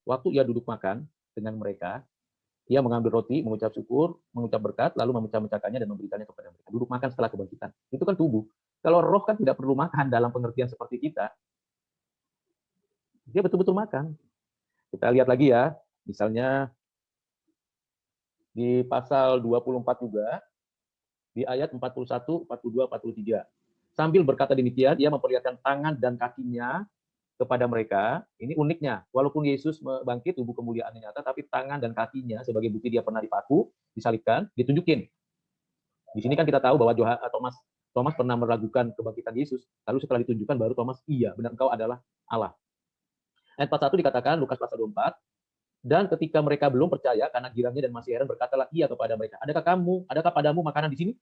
waktu ia duduk makan dengan mereka, ia mengambil roti, mengucap syukur, mengucap berkat, lalu memecah-mecahkannya dan memberikannya kepada mereka. Duduk makan setelah kebangkitan. Itu kan tubuh. Kalau roh kan tidak perlu makan dalam pengertian seperti kita. Dia betul-betul makan. Kita lihat lagi ya, misalnya di pasal 24 juga, di ayat 41, 42, 43. Sambil berkata demikian, ia memperlihatkan tangan dan kakinya kepada mereka. Ini uniknya, walaupun Yesus bangkit, tubuh kemuliaannya nyata, tapi tangan dan kakinya sebagai bukti dia pernah dipaku, disalibkan, ditunjukin. Di sini kan kita tahu bahwa Thomas pernah meragukan kebangkitan Yesus, lalu setelah ditunjukkan baru Thomas, iya, benar engkau adalah Allah. Ayat 41 dikatakan, Lukas pasal 24, dan ketika mereka belum percaya karena girangnya dan masih heran, berkatalah ia kepada mereka, adakah padamu makanan di sini?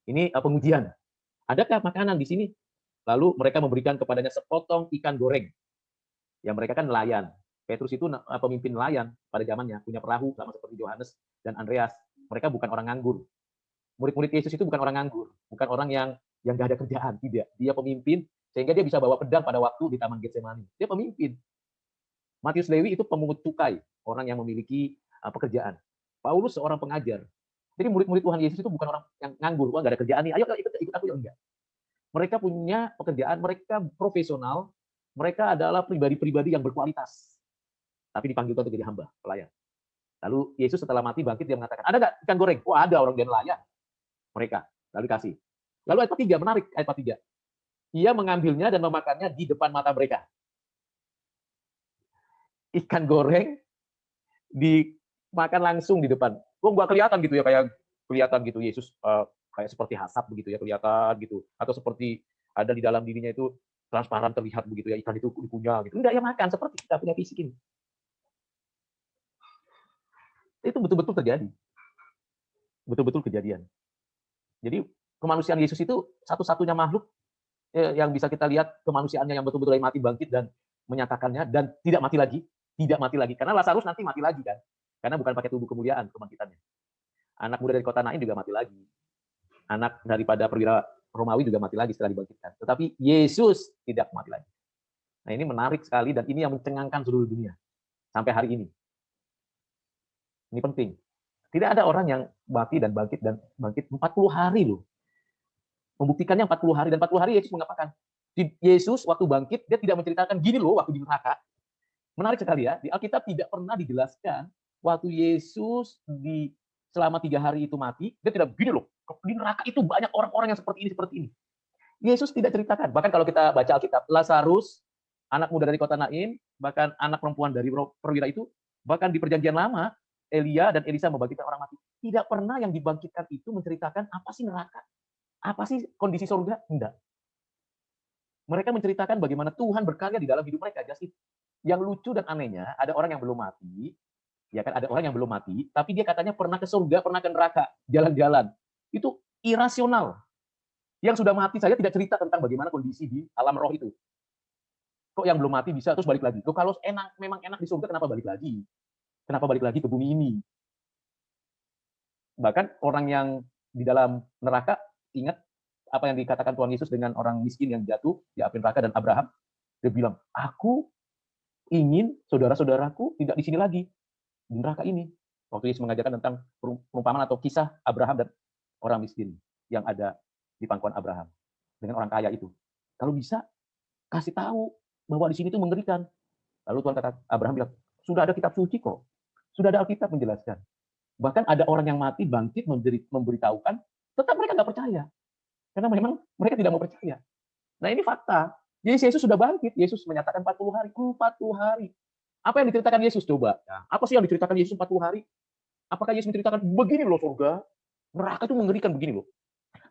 Ini pengujian. Adakah makanan di sini? Lalu mereka memberikan kepadanya sepotong ikan goreng. Ya mereka kan nelayan. Petrus itu pemimpin nelayan pada zamannya, punya perahu sama seperti Yohanes dan Andreas. Mereka bukan orang nganggur. Murid-murid Yesus itu bukan orang nganggur, bukan orang yang nggak ada kerjaan, tidak. Dia pemimpin sehingga dia bisa bawa pedang pada waktu di Taman Getsemani. Dia pemimpin. Matius Lewi itu pemungut cukai, orang yang memiliki pekerjaan. Paulus seorang pengajar. Jadi murid-murid Tuhan Yesus itu bukan orang yang nganggur, wah nggak ada kerjaan nih, ayo ikut aku, ya enggak. Mereka punya pekerjaan, mereka profesional, mereka adalah pribadi-pribadi yang berkualitas. Tapi dipanggil untuk jadi hamba, pelayan. Lalu Yesus setelah mati bangkit, dia mengatakan, ada nggak ikan goreng? Wah ada, orang dia nelayan. Mereka, lalu kasih. Lalu ayat 3, menarik ayat 3. Ia mengambilnya dan memakannya di depan mata mereka. Ikan goreng dimakan langsung di depan. Kok nggak kelihatan gitu ya, kayak kelihatan gitu Yesus kayak seperti hasap begitu ya, kelihatan gitu. Atau seperti ada di dalam dirinya itu transparan terlihat begitu ya, ikan itu dikunyah gitu. Enggak, ya makan seperti kita punya fisik ini. Itu betul-betul terjadi. Betul-betul kejadian. Jadi kemanusiaan Yesus itu satu-satunya makhluk yang bisa kita lihat kemanusiaannya yang betul-betul mati bangkit dan menyatakannya dan tidak mati lagi. Tidak mati lagi. Karena Lazarus nanti mati lagi kan. Karena bukan pakai tubuh kemuliaan kebangkitannya. Anak muda dari kota Nain juga mati lagi. Anak daripada perwira Romawi juga mati lagi setelah dibangkitkan. Tetapi Yesus tidak mati lagi. Nah ini menarik sekali dan ini yang mencengangkan seluruh dunia. Sampai hari ini. Ini penting. Tidak ada orang yang mati dan bangkit 40 hari loh. Membuktikannya 40 hari. Dan 40 hari Yesus mengatakan, Yesus waktu bangkit, dia tidak menceritakan gini loh waktu di neraka. Menarik sekali ya, di Alkitab tidak pernah dijelaskan waktu Yesus selama 3 hari itu mati, dia tidak begini loh, di neraka itu banyak orang-orang yang seperti ini. Yesus tidak ceritakan. Bahkan kalau kita baca Alkitab, Lazarus, anak muda dari kota Nain, bahkan anak perempuan dari perwira itu, bahkan di perjanjian lama, Elia dan Elisa membangkitkan orang mati. Tidak pernah yang dibangkitkan itu menceritakan apa sih neraka, apa sih kondisi surga, enggak. Mereka menceritakan bagaimana Tuhan berkarya di dalam hidup mereka. Just yang lucu dan anehnya, ada orang yang belum mati, ya kan, ada orang yang belum mati, tapi dia katanya pernah ke surga, pernah ke neraka, jalan-jalan. Itu irasional. Yang sudah mati saja tidak cerita tentang bagaimana kondisi di alam roh itu. Kok yang belum mati bisa terus balik lagi? Loh, kalau memang enak di surga, kenapa balik lagi? Kenapa balik lagi ke bumi ini? Bahkan orang yang di dalam neraka, ingat apa yang dikatakan Tuhan Yesus dengan orang miskin yang jatuh di api neraka dan Abraham. Dia bilang, aku ingin saudara-saudaraku tidak di sini lagi, di neraka ini. Waktu Yesus mengajarkan tentang perumpamaan atau kisah Abraham dan orang miskin yang ada di pangkuan Abraham dengan orang kaya itu. Kalau bisa, kasih tahu bahwa di sini itu mengerikan. Lalu Tuhan kata, Abraham bilang, sudah ada kitab suci kok. Sudah ada Alkitab menjelaskan. Bahkan ada orang yang mati bangkit memberitahukan, tetap mereka nggak percaya. Karena memang mereka tidak mau percaya. Nah ini fakta. Jadi Yesus sudah bangkit. Yesus menyatakan 40 hari. 40 hari. Apa yang diceritakan Yesus? Coba. Nah, apa sih yang diceritakan Yesus 40 hari? Apakah Yesus menceritakan, begini loh surga. Neraka itu mengerikan begini loh.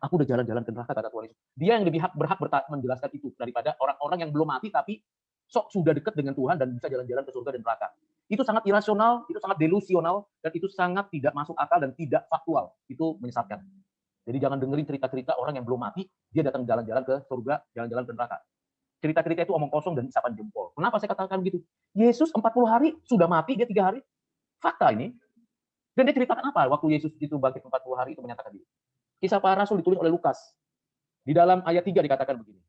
Aku udah jalan-jalan ke neraka, kata Tuhan Yesus. Dia yang lebih berhak menjelaskan itu daripada orang-orang yang belum mati tapi sok sudah dekat dengan Tuhan dan bisa jalan-jalan ke surga dan neraka. Itu sangat irasional, itu sangat delusional, dan itu sangat tidak masuk akal dan tidak faktual. Itu menyesatkan. Jadi jangan dengerin cerita-cerita orang yang belum mati, dia datang jalan-jalan ke surga, jalan-jalan ke neraka. Cerita-cerita itu omong kosong dan isapan jempol. Kenapa saya katakan begitu? Yesus 40 hari sudah mati, dia 3 hari. Fakta ini. Dan dia ceritakan apa? Waktu Yesus itu bangkit 40 hari itu menyatakan diri. Kisah para Rasul ditulis oleh Lukas. Di dalam ayat 3 dikatakan begini.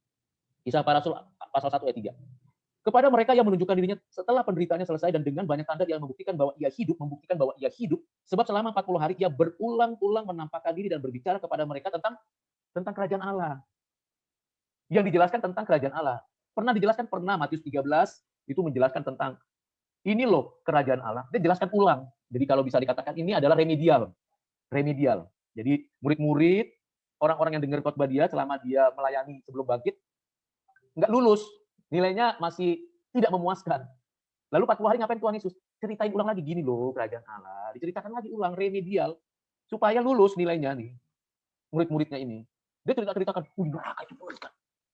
Kisah para Rasul pasal 1 ayat 3. kepada mereka yang menunjukkan dirinya setelah penderitaannya selesai dan dengan banyak tanda yang membuktikan bahwa ia hidup, sebab selama 40 hari ia berulang-ulang menampakkan diri dan berbicara kepada mereka tentang kerajaan Allah. Yang dijelaskan tentang kerajaan Allah. Pernah dijelaskan, Matius 13 itu menjelaskan tentang ini loh kerajaan Allah. Dia jelaskan ulang. Jadi kalau bisa dikatakan ini adalah remedial. Remedial. Jadi murid-murid, orang-orang yang dengar khotbah dia selama dia melayani sebelum bangkit, nggak lulus. Nilainya masih tidak memuaskan. Lalu 40 hari ngapain Tuhan Yesus? Ceritain ulang lagi, gini loh kerajaan Allah. Diceritakan lagi ulang, remedial. Supaya lulus nilainya nih. Murid-muridnya ini. Dia ceritakan, neraka itu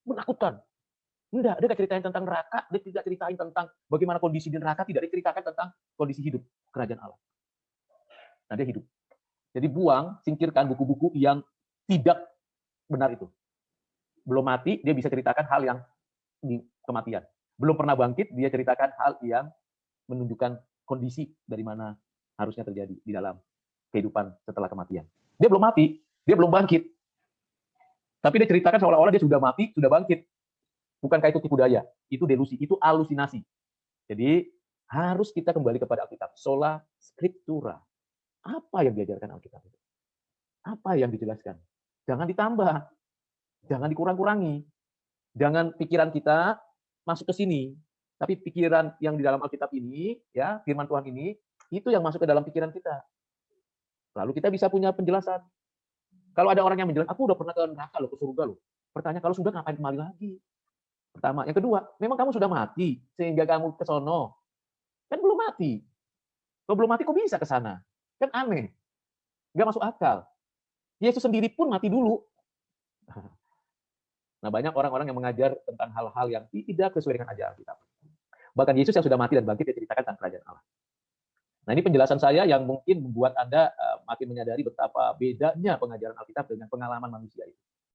menakutkan. Enggak, dia tidak ceritain tentang neraka, dia tidak ceritain tentang bagaimana kondisi di neraka, tidak diceritakan tentang kondisi hidup kerajaan Allah. Nah, dia hidup. Jadi buang, singkirkan buku-buku yang tidak benar itu. Belum mati, dia bisa ceritakan hal yang di kematian. Belum pernah bangkit, dia ceritakan hal yang menunjukkan kondisi dari mana harusnya terjadi di dalam kehidupan setelah kematian. Dia belum mati, dia belum bangkit. Tapi dia ceritakan seolah-olah dia sudah mati, sudah bangkit. Bukankah itu tipu daya? Itu delusi, itu halusinasi. Jadi harus kita kembali kepada Alkitab. Sola Scriptura. Apa yang diajarkan Alkitab itu? Apa yang dijelaskan? Jangan ditambah. Jangan dikurang-kurangi. Jangan pikiran kita masuk ke sini. Tapi pikiran yang di dalam Alkitab ini, ya, firman Tuhan ini, itu yang masuk ke dalam pikiran kita. Lalu kita bisa punya penjelasan. Kalau ada orang yang menjelaskan, aku udah pernah ke neraka loh, ke surga loh. Pertanyaan, kalau sudah ngapain kembali lagi? Pertama. Yang kedua, memang kamu sudah mati sehingga kamu ke sono. Kan belum mati. Kalau belum mati kok bisa ke sana? Kan aneh. Nggak masuk akal. Yesus sendiri pun mati dulu. Nah, banyak orang-orang yang mengajar tentang hal-hal yang tidak sesuai dengan ajaran Alkitab. Bahkan Yesus yang sudah mati dan bangkit, dia ceritakan tentang kerajaan Allah. Nah, ini penjelasan saya yang mungkin membuat Anda makin menyadari betapa bedanya pengajaran Alkitab dengan pengalaman manusia itu.